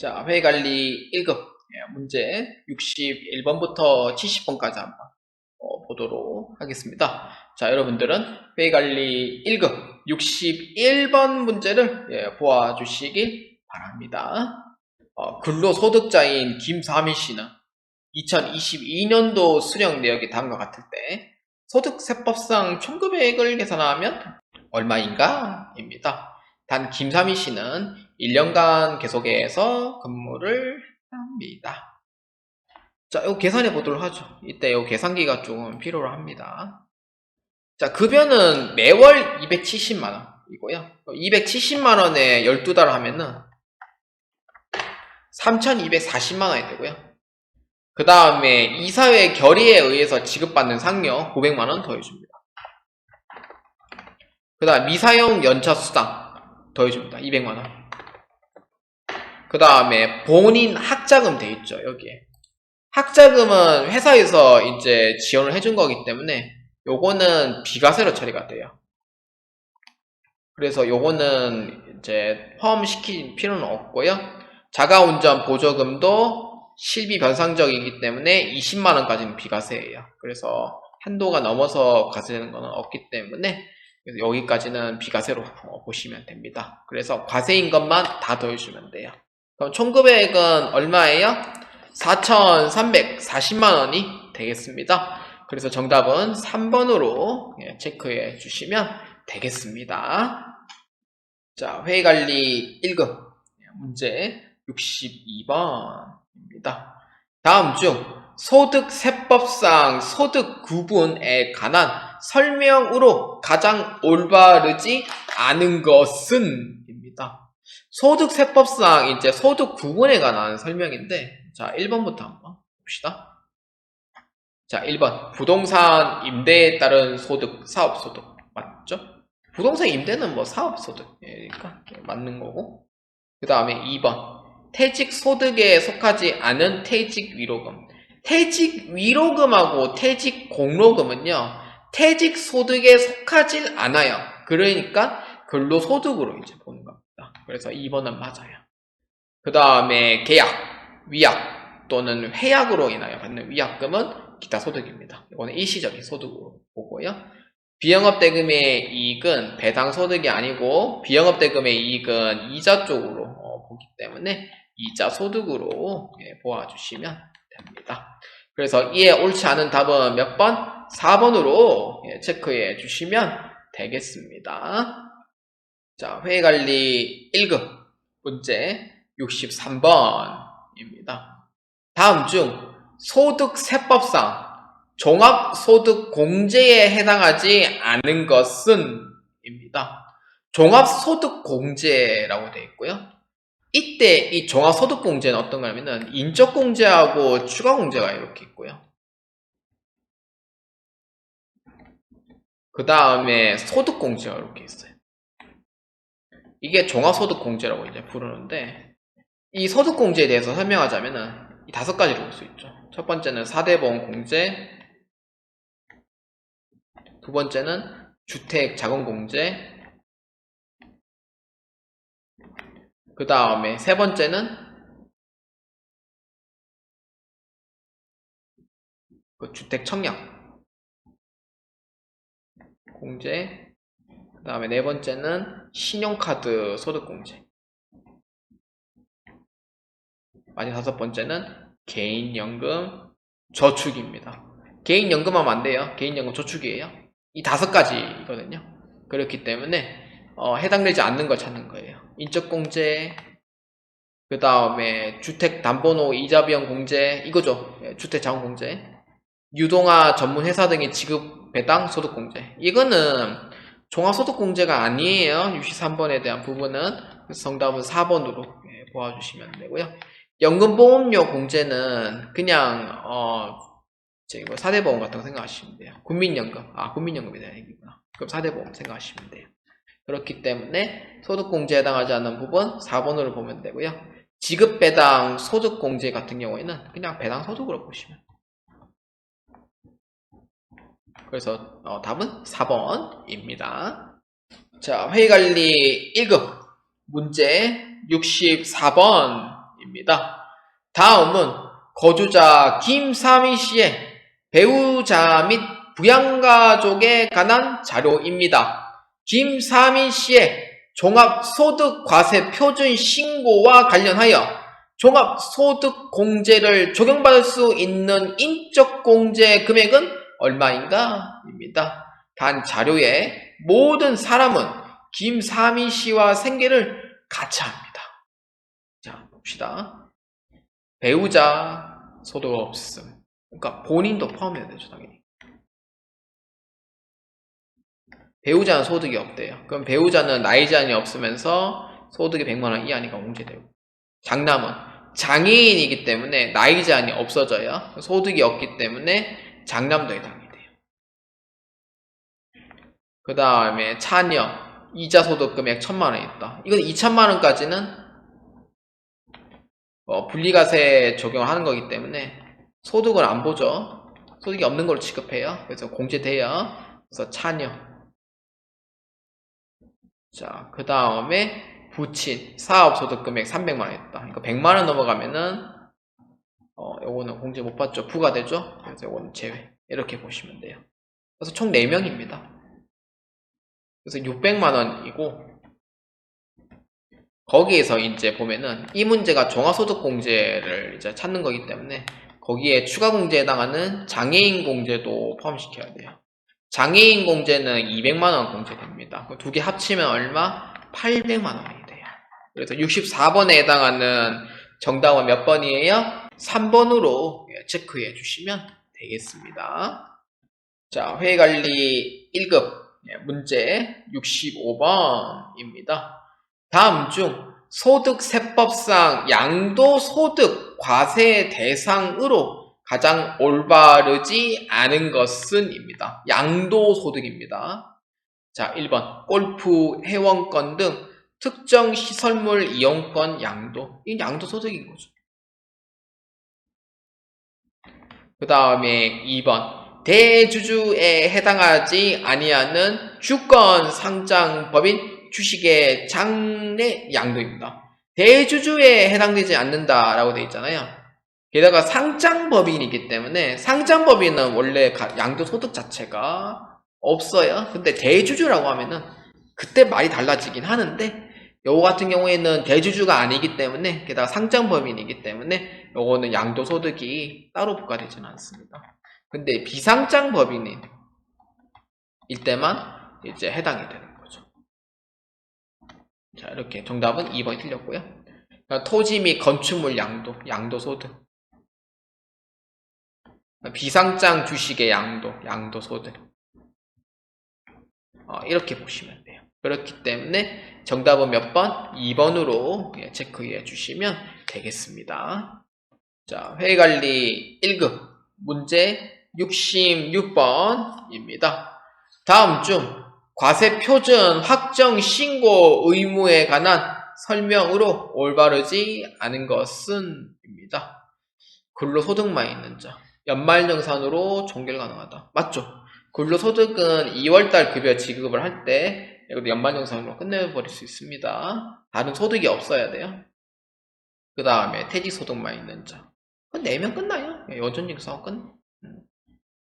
자, 회의관리 1급 문제 61번부터 70번까지 한번 보도록 하겠습니다. 자, 여러분들은 회의관리 1급 61번 문제를 보아주시길 바랍니다. 근로소득자인 김사미 씨는 2022년도 수령 내역이 다음과 같을 때 소득세법상 총금액을 계산하면 얼마인가? 입니다. 단 김사미 씨는 1년간 계속해서 근무를 합니다. 자, 이거 계산해 보도록 하죠. 이때 이 계산기가 조금 필요로 합니다. 자, 급여는 매월 270만원이고요. 270만원에 12달 하면은 3240만원이 되고요. 그 다음에 이사회 결의에 의해서 지급받는 상여 900만원 더해줍니다. 그 다음 미사용 연차 수당 더해줍니다. 200만원. 그 다음에 본인 학자금 돼 있죠. 여기에. 학자금은 회사에서 이제 지원을 해준 거기 때문에 요거는 비과세로 처리가 돼요. 그래서 요거는 이제 포함시킬 필요는 없고요. 자가운전 보조금도 실비 변상적이기 때문에 20만원까지는 비과세예요. 그래서 한도가 넘어서 과세되는 거는 없기 때문에 여기까지는 비과세로 보시면 됩니다. 그래서 과세인 것만 다 더해주면 돼요. 그럼 총금액은 얼마예요? 4,340만원이 되겠습니다. 그래서 정답은 3번으로 체크해 주시면 되겠습니다. 자, 회의관리 1급 문제 62번입니다. 다음 중 소득세법상 소득 구분에 관한 설명으로 가장 올바르지 않은 것은? 입니다. 소득세법상 이제 소득 구분에 관한 설명인데, 자, 1번부터 한번 봅시다. 자, 1번. 부동산 임대에 따른 소득, 사업소득. 맞죠? 부동산 임대는 뭐 사업소득이니까 맞는 거고. 그 다음에 2번. 퇴직소득에 속하지 않은 퇴직위로금. 퇴직위로금하고 퇴직공로금은요, 퇴직소득에 속하질 않아요. 그러니까 근로소득으로 이제 보는 겁니다. 그래서 2번은 맞아요. 그 다음에 계약, 위약 또는 회약으로 인하여 받는 위약금은 기타 소득입니다. 이거는 일시적인 소득으로 보고요. 비영업대금의 이익은 배당소득이 아니고 비영업대금의 이익은 이자 쪽으로 보기 때문에 이자 소득으로 보아주시면 됩니다. 그래서 이에 옳지 않은 답은 몇 번? 4번으로 체크해 주시면 되겠습니다. 자, 회의관리 1급 문제 63번입니다. 다음 중 소득세법상 종합소득공제에 해당하지 않은 것은? 입니다. 종합소득공제라고 되어 있고요. 이때 이 종합소득공제는 어떤 거냐면은 인적공제하고 추가공제가 이렇게 있고요. 그 다음에 소득공제가 이렇게 있어요. 이게 종합소득공제라고 이제 부르는데, 이 소득공제에 대해서 설명하자면은 이 5가지로 볼 수 있죠. 첫 번째는 4대 보험공제, 두 번째는 주택자금공제, 그 다음에 세 번째는 주택청약 공제, 그 다음에 네 번째는 신용카드 소득공제, 마지막 5번째는 개인연금 저축입니다. 개인연금 하면 안 돼요. 개인연금 저축이에요. 이 5가지거든요. 그렇기 때문에 해당되지 않는 걸 찾는 거예요. 인적공제, 그 다음에 주택담보노 이자비용 공제, 이거죠. 주택자금공제, 유동화 전문회사 등의 지급 배당 소득공제. 이거는 종합소득공제가 아니에요. 63번에 대한 부분은. 그래서 정답은 4번으로 보아주시면 되고요. 연금보험료 공제는 그냥 4대보험 같은 거 생각하시면 돼요. 국민연금, 국민연금에 대한 얘기구나. 그럼 4대보험 생각하시면 돼요. 그렇기 때문에 소득공제에 해당하지 않는 부분 4번으로 보면 되고요. 지급배당 소득공제 같은 경우에는 그냥 배당소득으로 보시면 돼요. 그래서 답은 4번입니다. 자, 회의관리 1급 문제 64번입니다. 입니다. 다음은 거주자 김삼희 씨의 배우자 및 부양가족에 관한 자료입니다. 김삼희 씨의 종합소득과세 표준 신고와 관련하여 종합소득공제를 적용받을 수 있는 인적공제 금액은 얼마인가? 입니다. 단 자료에 모든 사람은 김삼희 씨와 생계를 같이 합니다. 자, 봅시다. 배우자 소득 없음. 그러니까 본인도 포함해야 되죠, 당연히. 배우자는 소득이 없대요. 그럼 배우자는 나이 제한이 없으면서 소득이 100만원 이하니까 공제되고, 장남은 장애인이기 때문에 나이 제한이 없어져요. 소득이 없기 때문에 장남도 해당이 돼요. 그 다음에 차녀 이자 소득 금액 1000만원 있다. 이건 2000만원까지는 분리과세 적용하는 거기 때문에 소득을 안 보죠. 소득이 없는 걸로 취급해요. 그래서 공제돼요. 그래서 차녀. 자, 그 다음에 부친 사업소득 금액 300만원 있다. 그러니까 100만원 넘어가면은 요거는 공제 못 받죠. 부과되죠. 그래서 요거는 제외. 이렇게 보시면 돼요. 그래서 총 4명입니다. 그래서 600만원이고, 거기에서 이제 보면은 이 문제가 종합소득 공제를 이제 찾는 거기 때문에 거기에 추가 공제에 해당하는 장애인 공제도 포함시켜야 돼요. 장애인 공제는 200만원 공제됩니다. 두 개 합치면 얼마? 800만원이 돼요. 그래서 64번에 해당하는 정답은 몇 번이에요? 3번으로 체크해 주시면 되겠습니다. 자, 회계관리 1급 문제 65번입니다. 다음 중 소득세법상 양도소득 과세 대상으로 가장 올바르지 않은 것은 입니다. 양도소득입니다. 자, 1번 골프 회원권 등 특정 시설물 이용권 양도. 이건 양도소득인 거죠. 그 다음에 2번 대주주에 해당하지 아니하는 주권 상장법인 주식의 장래 양도입니다. 대주주에 해당되지 않는다라고 되어 있잖아요. 게다가 상장법인이기 때문에 상장법인은 원래 양도소득 자체가 없어요. 근데 대주주라고 하면은 그때 말이 달라지긴 하는데 요거 같은 경우에는 대주주가 아니기 때문에 게다가 상장법인이기 때문에 요거는 양도소득이 따로 부과되지는 않습니다. 근데 비상장법인일 때만 이제 해당이 되는 거죠. 자, 이렇게 정답은 2번이 틀렸고요. 그러니까 토지 및 건축물 양도소득. 비상장 주식의 양도소득. 이렇게 보시면 돼요. 그렇기 때문에 정답은 몇 번? 2번으로 체크해 주시면 되겠습니다. 자, 회계관리 1급 문제 66번입니다. 다음 중 과세표준 확정 신고 의무에 관한 설명으로 올바르지 않은 것은 입니다. 근로소득만 있는 자, 연말정산으로 종결 가능하다. 맞죠? 근로소득은 2월달 급여 지급을 할 때 연말정산으로 끝내버릴 수 있습니다. 다른 소득이 없어야 돼요. 그 다음에 퇴직소득만 있는 자, 내면 끝나요. 여전직 사업 끝.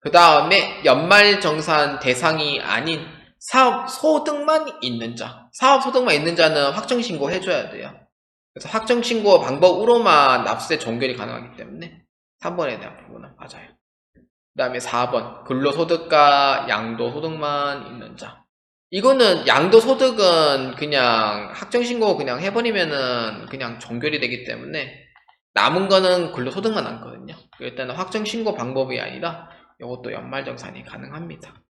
그 다음에 연말정산 대상이 아닌 사업소득만 있는 자, 사업소득만 있는 자는 확정신고 해줘야 돼요. 그래서 확정신고 방법으로만 납세 종결이 가능하기 때문에 3번에 대한 부분은 맞아요. 그 다음에 4번 근로소득과 양도소득만 있는 자, 이거는 양도소득은 그냥 확정신고 그냥 해버리면은 그냥 종결이 되기 때문에 남은 거는 근로소득만 남거든요. 일단은 확정신고 방법이 아니라 이것도 연말정산이 가능합니다.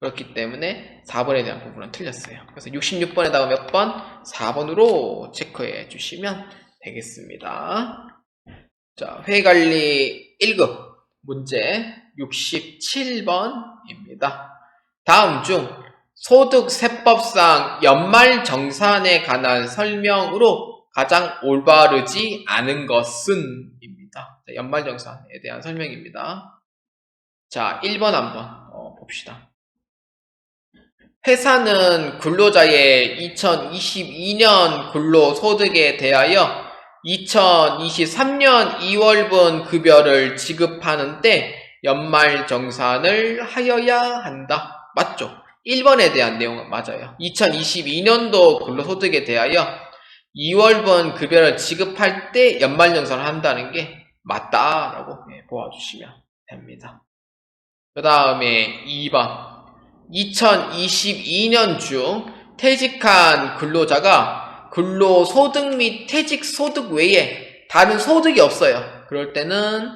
그렇기 때문에 4번에 대한 부분은 틀렸어요. 그래서 66번에다가 몇 번? 4번으로 체크해 주시면 되겠습니다. 자, 회계관리 1급 문제 67번입니다. 다음 중 소득세법상 연말정산에 관한 설명으로 가장 올바르지 않은 것은 입니다. 연말정산에 대한 설명입니다. 자, 1번 한번 봅시다. 회사는 근로자의 2022년 근로소득에 대하여 2023년 2월분 급여를 지급하는 때 연말정산을 하여야 한다. 맞죠? 1번에 대한 내용은 맞아요. 2022년도 근로소득에 대하여 2월분 급여를 지급할 때 연말정산을 한다는 게 맞다라고 보아주시면 됩니다. 그 다음에 2번 2022년 중 퇴직한 근로자가 근로소득 및 퇴직소득 외에 다른 소득이 없어요. 그럴 때는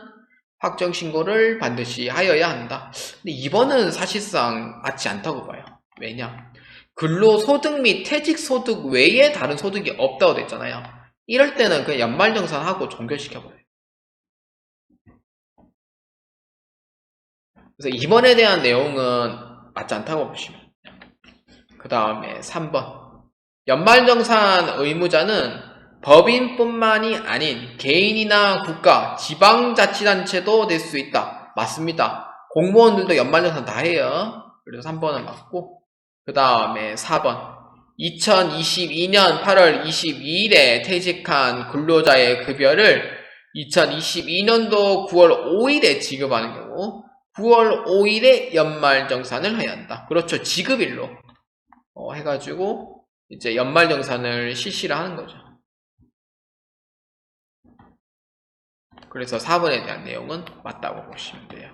확정신고를 반드시 하여야 한다. 근데 2번은 사실상 맞지 않다고 봐요. 왜냐? 근로소득 및 퇴직소득 외에 다른 소득이 없다고 됐잖아요. 이럴 때는 그냥 연말정산하고 종결시켜버려요. 그래서 2번에 대한 내용은 맞지 않다고 보시면 돼요. 그 다음에 3번 연말정산 의무자는 법인뿐만이 아닌 개인이나 국가, 지방자치단체도 낼 수 있다. 맞습니다. 공무원들도 연말정산 다 해요. 그래서 3번은 맞고 그 다음에 4번 2022년 8월 22일에 퇴직한 근로자의 급여를 2022년도 9월 5일에 지급하는 경우 9월 5일에 연말정산을 해야 한다. 그렇죠. 지급일로 해가지고 이제 연말정산을 실시를 하는 거죠. 그래서 4번에 대한 내용은 맞다고 보시면 돼요.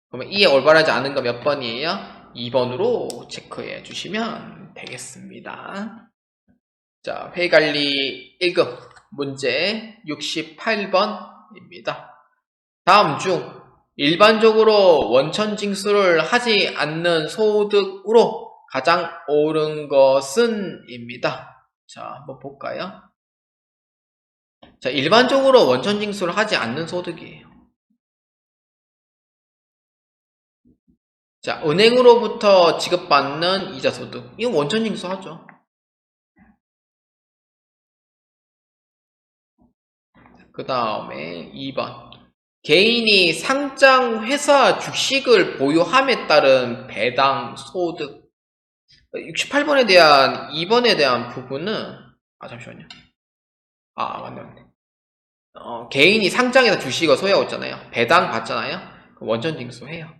그러면 이에 올바르지 않은 거 몇 번이에요? 2번으로 체크해 주시면 되겠습니다. 자, 회의관리 1급 문제 68번입니다. 다음 중 일반적으로 원천징수를 하지 않는 소득으로 가장 옳은 것은 입니다. 자, 한번 볼까요? 자, 일반적으로 원천징수를 하지 않는 소득이에요. 자, 은행으로부터 지급받는 이자소득. 이건 원천징수 하죠. 그 다음에 2번. 개인이 상장 회사 주식을 보유함에 따른 배당 소득. 68번에 대한 2번에 대한 부분은 잠시만요. 맞네. 개인이 상장해서 주식을 소유하고 있잖아요. 배당 받잖아요. 원천징수 해요.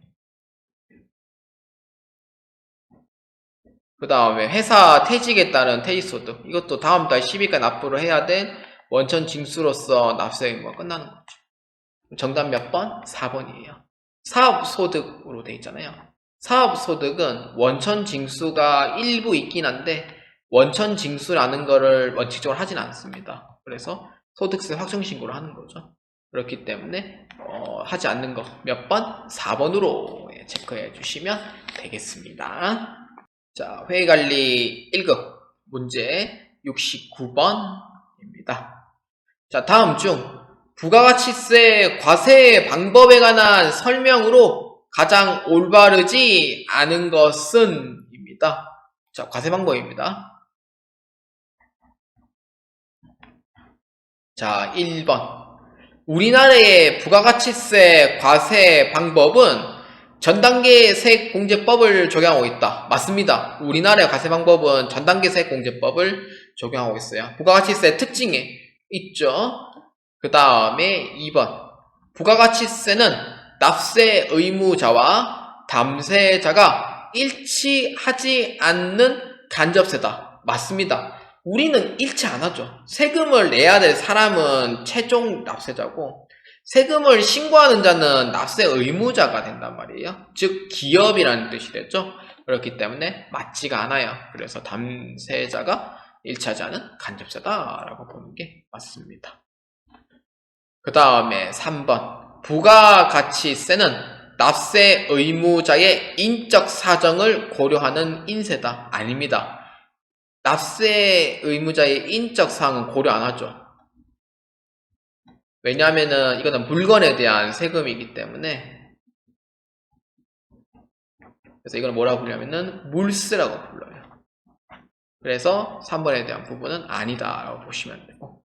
그 다음에 회사 퇴직에 따른 퇴직소득. 이것도 다음 달 10일까지 납부를 해야 된 원천징수로서 납세 의무가 끝나는 거죠. 정답 몇 번? 4번이에요. 사업소득으로 돼 있잖아요. 사업소득은 원천징수가 일부 있긴 한데 원천징수라는 거를 원칙적으로 하진 않습니다. 그래서 소득세 확정신고를 하는 거죠. 그렇기 때문에 하지 않는 거 몇 번? 4번으로 체크해 주시면 되겠습니다. 자, 회의관리 1급 문제 69번입니다. 자, 다음 중 부가가치세 과세 방법에 관한 설명으로 가장 올바르지 않은 것은 입니다. 자, 과세 방법입니다. 자, 1번. 우리나라의 부가가치세 과세 방법은 전단계 세액공제법을 적용하고 있다. 맞습니다. 우리나라의 과세 방법은 전단계 세액공제법을 적용하고 있어요. 부가가치세 특징에 있죠. 그 다음에 2번. 부가가치세는 납세 의무자와 담세자가 일치하지 않는 간접세다. 맞습니다. 우리는 일치 안 하죠. 세금을 내야 될 사람은 최종 납세자고 세금을 신고하는 자는 납세 의무자가 된단 말이에요. 즉 기업이라는 뜻이 되죠. 그렇기 때문에 맞지가 않아요. 그래서 담세자가 일치하지 않은 간접세다라고 보는 게 맞습니다. 그 다음에 3번. 부가가치세는 납세 의무자의 인적 사정을 고려하는 인세다. 아닙니다. 납세 의무자의 인적 사항은 고려 안 하죠. 왜냐하면은 이거는 물건에 대한 세금이기 때문에 그래서 이걸 뭐라고 부르냐면은 물세라고 불러요. 그래서 3번에 대한 부분은 아니다라고 보시면 되고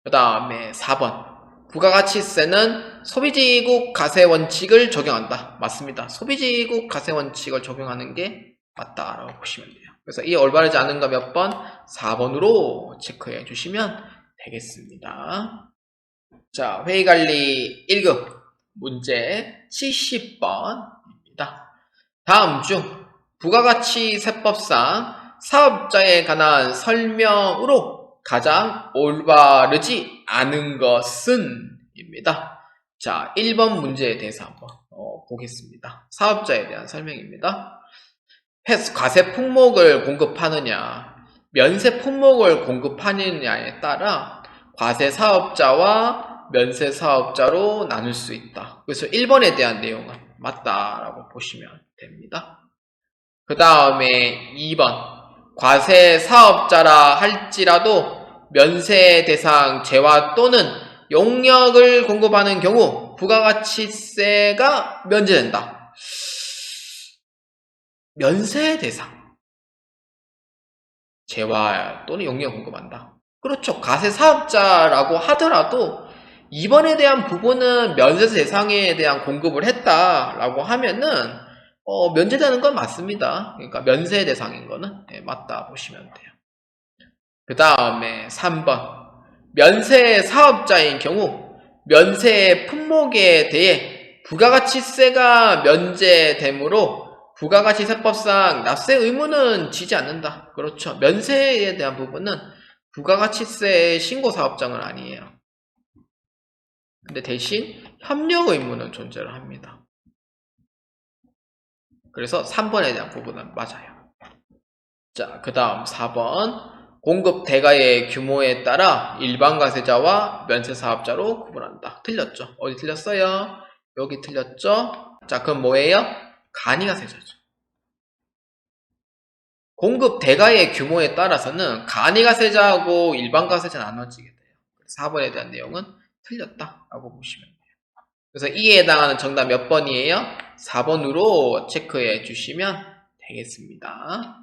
그 다음에 4번. 부가가치세는 소비지국 가세 원칙을 적용한다. 맞습니다. 소비지국 가세 원칙을 적용하는 게 맞다라고 보시면 돼요. 그래서 이 올바르지 않은 거 몇 번? 4번으로 체크해 주시면 되겠습니다. 자, 회의관리 1급 문제 70번입니다. 다음 중 부가가치 세법상 사업자에 관한 설명으로 가장 올바르지 않은 것은 입니다. 자, 1번 문제에 대해서 한번 보겠습니다. 사업자에 대한 설명입니다. 과세 품목을 공급하느냐, 면세 품목을 공급하느냐에 따라 과세 사업자와 면세 사업자로 나눌 수 있다. 그래서 1번에 대한 내용은 맞다라고 보시면 됩니다. 그 다음에 2번 과세 사업자라 할지라도 면세 대상 재화 또는 용역을 공급하는 경우 부가가치세가 면제된다. 면세 대상 재화 또는 용역 공급한다. 그렇죠. 과세 사업자라고 하더라도 이번에 대한 부분은 면세 대상에 대한 공급을 했다라고 하면은 면제되는 건 맞습니다. 그러니까 면세 대상인 거는 맞다 보시면 돼요. 그 다음에 3번 면세 사업자인 경우 면세 품목에 대해 부가가치세가 면제되므로 부가가치세법상 납세 의무는 지지 않는다. 그렇죠. 면세에 대한 부분은 부가가치세 신고 사업장은 아니에요. 근데 대신 협력 의무는 존재를 합니다. 그래서 3번에 대한 부분은 맞아요. 자, 그 다음 4번 공급 대가의 규모에 따라 일반 과세자와 면세 사업자로 구분한다. 틀렸죠? 어디 틀렸어요? 여기 틀렸죠? 자, 그럼 뭐예요? 간이가세자죠. 공급 대가의 규모에 따라서는 간이가세자하고 일반 과세자 나눠지게 돼요. 4번에 대한 내용은 틀렸다라고 보시면 돼요. 그래서 이에 해당하는 정답 몇 번이에요? 4번으로 체크해 주시면 되겠습니다.